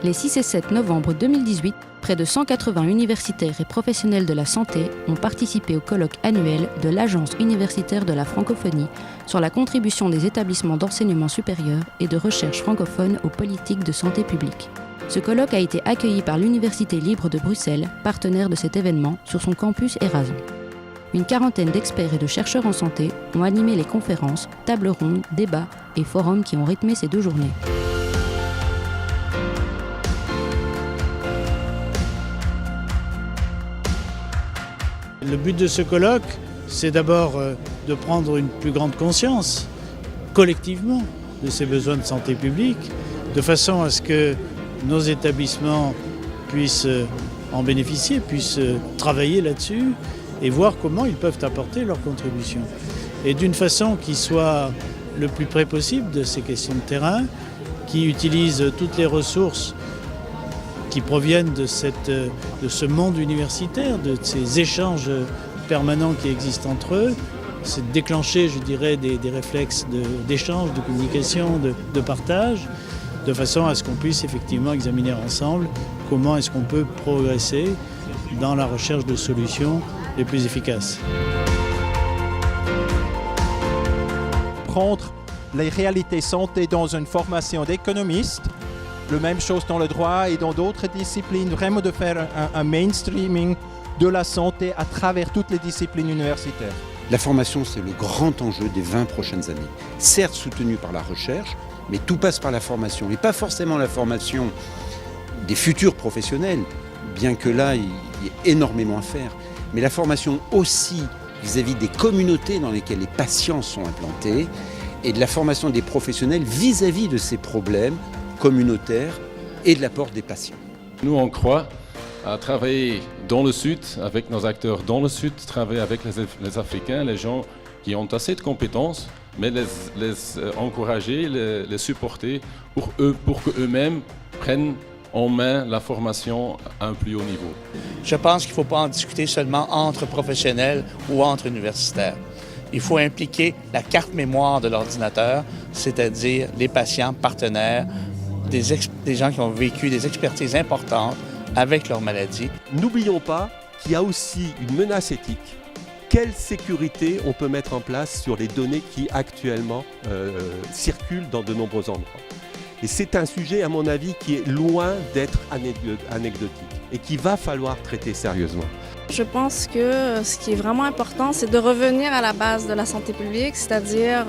Les 6 et 7 novembre 2018, près de 180 universitaires et professionnels de la santé ont participé au colloque annuel de l'Agence universitaire de la francophonie sur la contribution des établissements d'enseignement supérieur et de recherche francophone aux politiques de santé publique. Ce colloque a été accueilli par l'Université libre de Bruxelles, partenaire de cet événement, sur son campus Erasme. Une quarantaine d'experts et de chercheurs en santé ont animé les conférences, tables rondes, débats et forums qui ont rythmé ces 2 journées. Le but de ce colloque, c'est d'abord de prendre une plus grande conscience, collectivement, de ces besoins de santé publique, de façon à ce que nos établissements puissent en bénéficier, puissent travailler là-dessus et voir comment ils peuvent apporter leur contribution. Et d'une façon qui soit le plus près possible de ces questions de terrain, qui utilise toutes les ressources qui proviennent de ce monde universitaire, de ces échanges permanents qui existent entre eux. C'est de déclencher, je dirais, des réflexes d'échange, de communication, de partage, de façon à ce qu'on puisse effectivement examiner ensemble comment est-ce qu'on peut progresser dans la recherche de solutions les plus efficaces. Prendre les réalités santé dans une formation d'économiste, la même chose dans le droit et dans d'autres disciplines, vraiment de faire un mainstreaming de la santé à travers toutes les disciplines universitaires. La formation, c'est le grand enjeu des 20 prochaines années. Certes soutenu par la recherche, mais tout passe par la formation. Et pas forcément la formation des futurs professionnels, bien que là, il y ait énormément à faire. Mais la formation aussi vis-à-vis des communautés dans lesquelles les patients sont implantés et de la formation des professionnels vis-à-vis de ces problèmes communautaires et de l'apport des patients. Nous, on croit à travailler dans le Sud, avec nos acteurs dans le Sud, travailler avec les Africains, les gens qui ont assez de compétences, mais les encourager, les supporter pour qu'eux-mêmes prennent en main la formation à un plus haut niveau. Je pense qu'il ne faut pas en discuter seulement entre professionnels ou entre universitaires. Il faut impliquer la carte mémoire de l'ordinateur, c'est-à-dire les patients partenaires, des gens qui ont vécu des expertises importantes avec leur maladie. N'oublions pas qu'il y a aussi une menace éthique. Quelle sécurité on peut mettre en place sur les données qui actuellement circulent dans de nombreux endroits. Et c'est un sujet, à mon avis, qui est loin d'être anecdotique et qu'il va falloir traiter sérieusement. Je pense que ce qui est vraiment important, c'est de revenir à la base de la santé publique, c'est-à-dire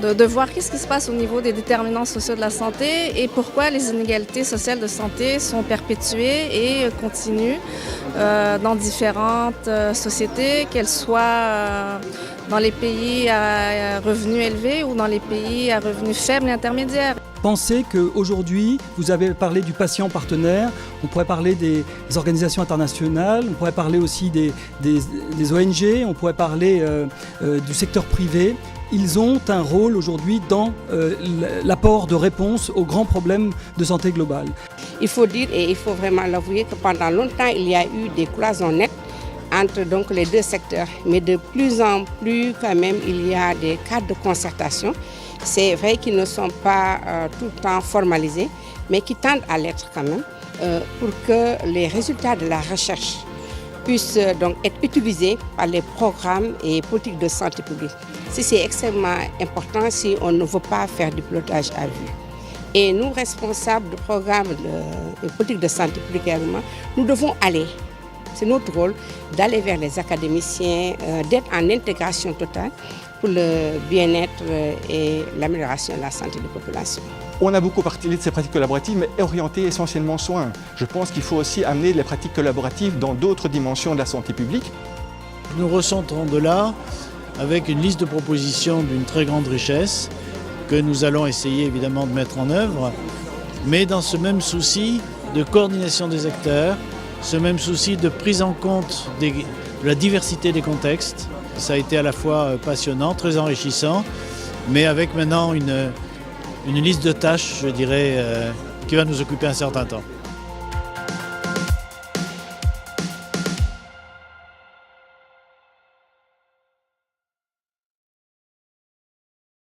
de voir qu'est-ce qui se passe au niveau des déterminants sociaux de la santé et pourquoi les inégalités sociales de santé sont perpétuées et continuent dans différentes sociétés, qu'elles soient dans les pays à revenus élevés ou dans les pays à revenus faibles et intermédiaires. Pensez qu'aujourd'hui, vous avez parlé du patient partenaire, on pourrait parler des organisations internationales, on pourrait parler aussi des ONG, on pourrait parler du secteur privé. Ils ont un rôle aujourd'hui dans l'apport de réponse aux grands problèmes de santé globale. Il faut dire, et il faut vraiment l'avouer, que pendant longtemps, il y a eu des cloisons nettes entre donc, les 2 secteurs. Mais de plus en plus, quand même, il y a des cadres de concertation. C'est vrai qu'ils ne sont pas tout le temps formalisés, mais qui tendent à l'être quand même, pour que les résultats de la recherche puissent donc être utilisés par les programmes et politiques de santé publique. C'est extrêmement important si on ne veut pas faire du pilotage à vue. Et nous, responsables du programme de politique de santé publique également, nous devons aller. C'est notre rôle d'aller vers les académiciens, d'être en intégration totale pour le bien-être et l'amélioration de la santé des populations. On a beaucoup parlé de ces pratiques collaboratives, mais orientées essentiellement soins. Je pense qu'il faut aussi amener les pratiques collaboratives dans d'autres dimensions de la santé publique. Nous ressortons de là avec une liste de propositions d'une très grande richesse que nous allons essayer évidemment de mettre en œuvre, mais dans ce même souci de coordination des acteurs, ce même souci de prise en compte de la diversité des contextes. Ça a été à la fois passionnant, très enrichissant, mais avec maintenant une liste de tâches, je dirais, qui va nous occuper un certain temps.